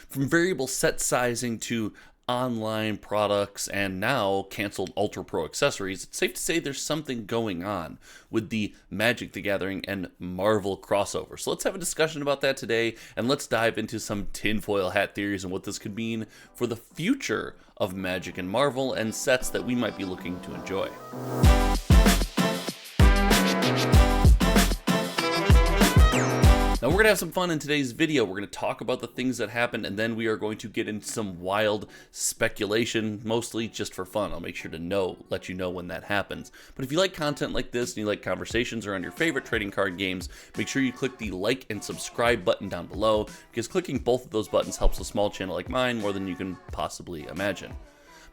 From variable set sizing to online products and now canceled Ultra Pro accessories, it's safe to say there's something going on with the Magic the Gathering and Marvel crossover. So let's have a discussion about that today, and let's dive into some tinfoil hat theories and what this could mean for the future of Magic and Marvel and sets that we might be looking to enjoy. Now we're going to have some fun in today's video. We're going to talk about the things that happened, and then we are going to get into some wild speculation, mostly just for fun. I'll make sure to let you know when that happens. But if you like content like this and you like conversations around your favorite trading card games, make sure you click the like and subscribe button down below, because clicking both of those buttons helps a small channel like mine more than you can possibly imagine.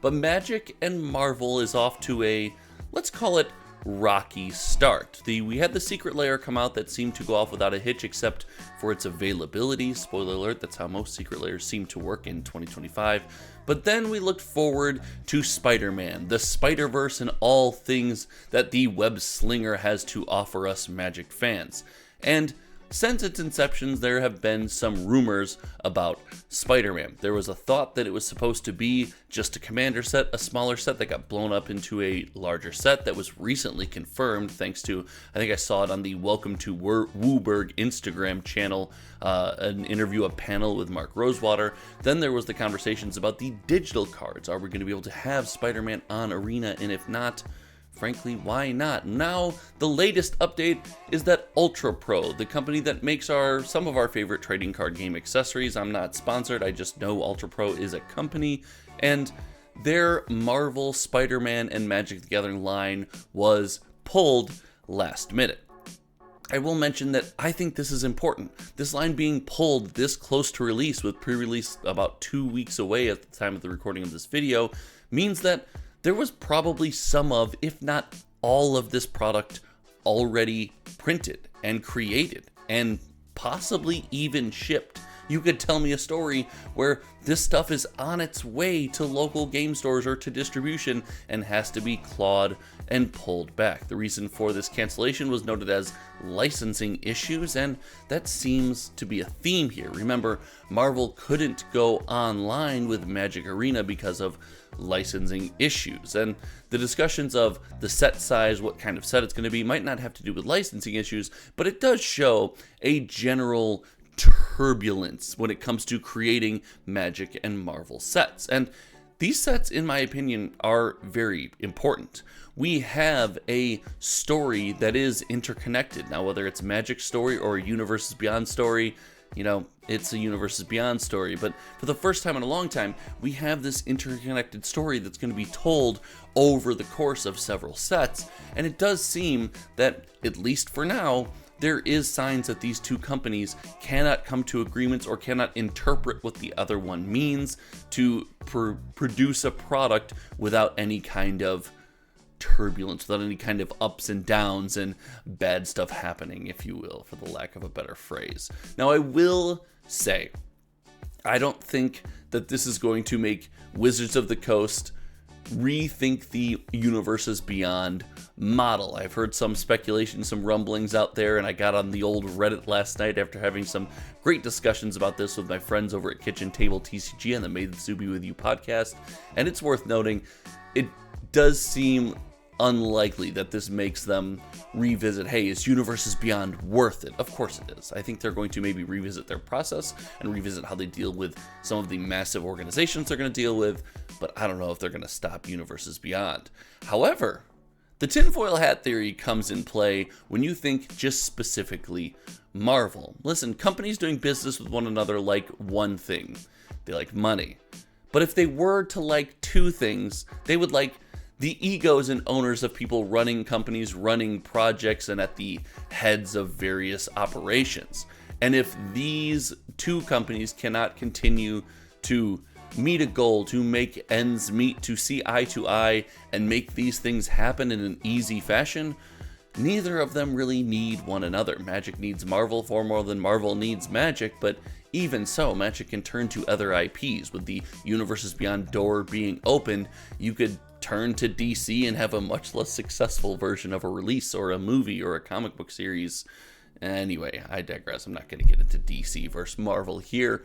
But Magic and Marvel is off to a, let's call it, rocky start. We had the Secret Lair come out that seemed to go off without a hitch except for its availability. Spoiler alert, that's how most Secret Lairs seem to work in 2025. But then we looked forward to Spider-Man, the Spider-Verse, and all things that the web slinger has to offer us Magic fans. And since its inception, there have been some rumors about Spider-Man. There was a thought that it was supposed to be just a commander set, a smaller set that got blown up into a larger set that was recently confirmed thanks to, I think I saw it on the Welcome to Wooburg Instagram channel, an interview, a panel with Mark Rosewater. Then there was the conversations about the digital cards. Are we going to be able to have Spider-Man on Arena? And if not, frankly, why not? Now, the latest update is that Ultra Pro, the company that makes some of our favorite trading card game accessories — I'm not sponsored, I just know Ultra Pro is a company — and their Marvel, Spider-Man, and Magic the Gathering line was pulled last minute. I will mention that I think this is important. This line being pulled this close to release, with pre-release about 2 weeks away at the time of the recording of this video, means that there was probably some of, if not all of this product already printed and created and possibly even shipped. You could tell me a story where this stuff is on its way to local game stores or to distribution and has to be clawed and pulled back. The reason for this cancellation was noted as licensing issues, and that seems to be a theme here. Remember, Marvel couldn't go online with Magic Arena because of licensing issues, and the discussions of the set size, what kind of set it's going to be, might not have to do with licensing issues, but it does show a general turbulence when it comes to creating Magic and Marvel sets. And these sets, in my opinion, are very important. We have a story that is interconnected. Now, whether it's Magic story or a Universes Beyond story, it's a Universes Beyond story. But for the first time in a long time, we have this interconnected story that's going to be told over the course of several sets. And it does seem that, at least for now, there is signs that these two companies cannot come to agreements or cannot interpret what the other one means to produce a product without any kind of turbulence, without any kind of ups and downs and bad stuff happening, if you will, for the lack of a better phrase. Now, I will say, I don't think that this is going to make Wizards of the Coast rethink the Universes Beyond model. I've heard some speculation, some rumblings out there, and I got on the old Reddit last night after having some great discussions about this with my friends over at Kitchen Table TCG and the May the Zoo Be With You podcast. And it's worth noting, it does seem unlikely that this makes them revisit, hey, is Universes Beyond worth it? Of course it is. I think they're going to maybe revisit their process and revisit how they deal with some of the massive organizations they're going to deal with, but I don't know if they're going to stop Universes Beyond. However, the tinfoil hat theory comes in play when you think just specifically Marvel. Listen, companies doing business with one another like one thing. They like money. But if they were to like two things, they would like the egos and owners of people running companies, running projects, and at the heads of various operations. And if these two companies cannot continue to meet a goal, to make ends meet, to see eye to eye, and make these things happen in an easy fashion, neither of them really need one another. Magic needs Marvel far more than Marvel needs Magic, but even so, Magic can turn to other IPs. With the Universes Beyond door being opened, you could turn to DC and have a much less successful version of a release or a movie or a comic book series. Anyway, I digress. I'm not going to get into DC versus Marvel here.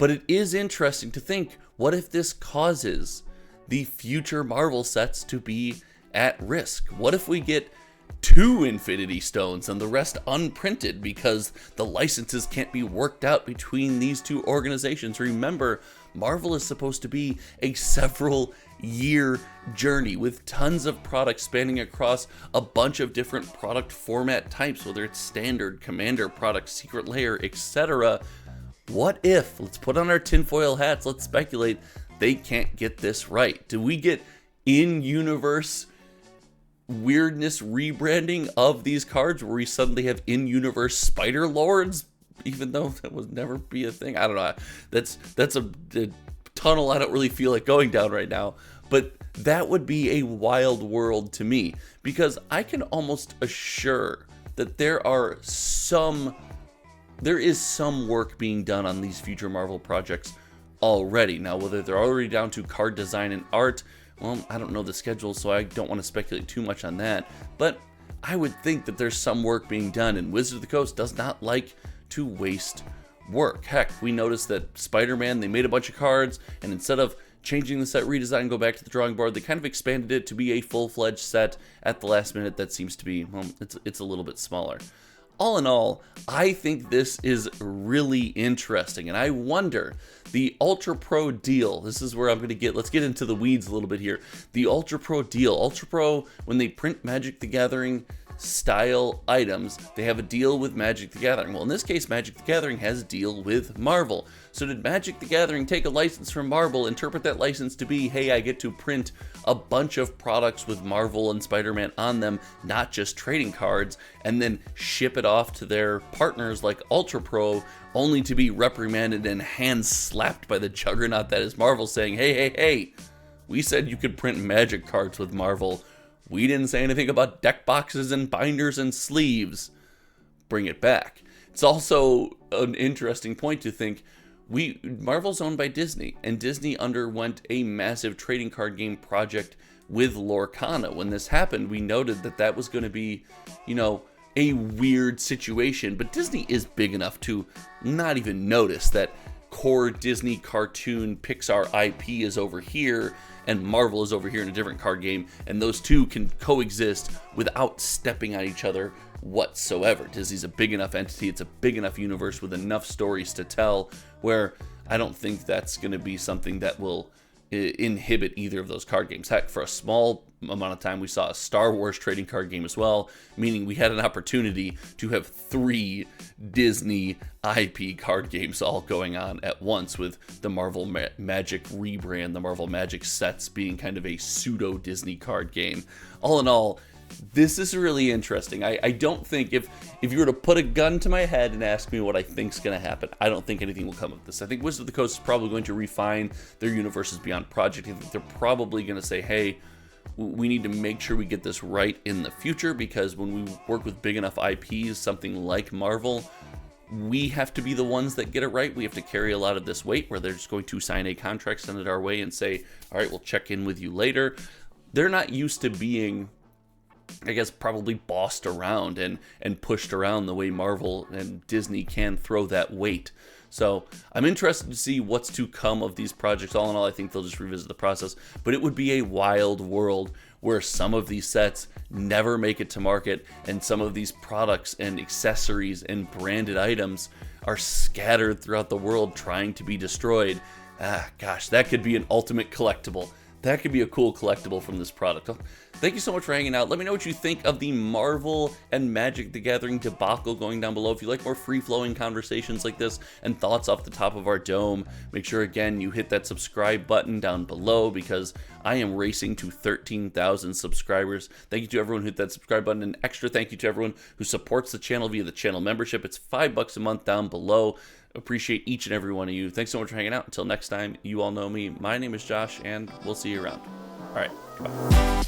But it is interesting to think, what if this causes the future Marvel sets to be at risk? What if we get 2 Infinity Stones and the rest unprinted because the licenses can't be worked out between these 2 organizations? Remember, Marvel is supposed to be a several year journey with tons of products spanning across a bunch of different product format types, whether it's standard, commander, product, secret layer, etc. What if, let's put on our tinfoil hats, let's speculate, they can't get this right? Do we get in-universe weirdness rebranding of these cards where we suddenly have in-universe Spider Lords, even though that would never be a thing? I don't know. That's a tunnel I don't really feel like going down right now. But that would be a wild world to me, because I can almost assure that there is some work being done on these future Marvel projects already. Now, whether they're already down to card design and art, well, I don't know the schedule, so I don't want to speculate too much on that. But I would think that there's some work being done, and Wizards of the Coast does not like to waste work. Heck, we noticed that Spider-Man, they made a bunch of cards, and instead of changing the set redesign and go back to the drawing board, they kind of expanded it to be a full-fledged set at the last minute that seems to be, well, it's a little bit smaller. All in all, I think this is really interesting, and I wonder, the Ultra Pro deal, this is where I'm going to let's get into the weeds a little bit here. The Ultra Pro deal, Ultra Pro, when they print Magic the Gathering style items, they have a deal with Magic the Gathering. Well, in this case, Magic the Gathering has a deal with Marvel. So did Magic the Gathering take a license from Marvel, interpret that license to be, hey, I get to print a bunch of products with Marvel and Spider-Man on them, not just trading cards, and then ship it off to their partners like Ultra Pro, only to be reprimanded and hand slapped by the juggernaut that is Marvel, saying, hey, we said you could print Magic cards with Marvel. We didn't say anything about deck boxes and binders and sleeves. Bring it back. It's also an interesting point to think, Marvel's owned by Disney, and Disney underwent a massive trading card game project with Lorcana. When this happened, we noted that that was going to be, a weird situation, but Disney is big enough to not even notice that core Disney cartoon Pixar IP is over here and Marvel is over here in a different card game, and those two can coexist without stepping on each other whatsoever. Disney's a big enough entity, it's a big enough universe with enough stories to tell, where I don't think that's going to be something that will inhibit either of those card games. Heck, for a small amount of time, we saw a Star Wars trading card game as well, meaning we had an opportunity to have 3 Disney IP card games all going on at once, with the Marvel Magic rebrand, the Marvel Magic sets being kind of a pseudo Disney card game. All in all, this is really interesting. I don't think, if you were to put a gun to my head and ask me what I think's going to happen, I don't think anything will come of this. I think Wizards of the Coast is probably going to refine their Universes Beyond project. I think they're probably going to say, hey, we need to make sure we get this right in the future, because when we work with big enough IPs, something like Marvel, we have to be the ones that get it right. We have to carry a lot of this weight, where they're just going to sign a contract, send it our way, and say, all right, we'll check in with you later. They're not used to being, I guess, probably bossed around and pushed around the way Marvel and Disney can throw that weight. So I'm interested to see what's to come of these projects. All in all, I think they'll just revisit the process, but it would be a wild world where some of these sets never make it to market, and some of these products and accessories and branded items are scattered throughout the world trying to be destroyed. Gosh, that could be an ultimate collectible. That could be a cool collectible from this product. Thank you so much for hanging out. Let me know what you think of the Marvel and Magic the Gathering debacle going down below. If you like more free-flowing conversations like this and thoughts off the top of our dome, make sure, again, you hit that subscribe button down below, because I am racing to 13,000 subscribers. Thank you to everyone who hit that subscribe button. An extra thank you to everyone who supports the channel via the channel membership. It's $5 a month down below. Appreciate each and every one of you. Thanks so much for hanging out. Until next time, you all know me. My name is Josh, and we'll see you around. All right, goodbye.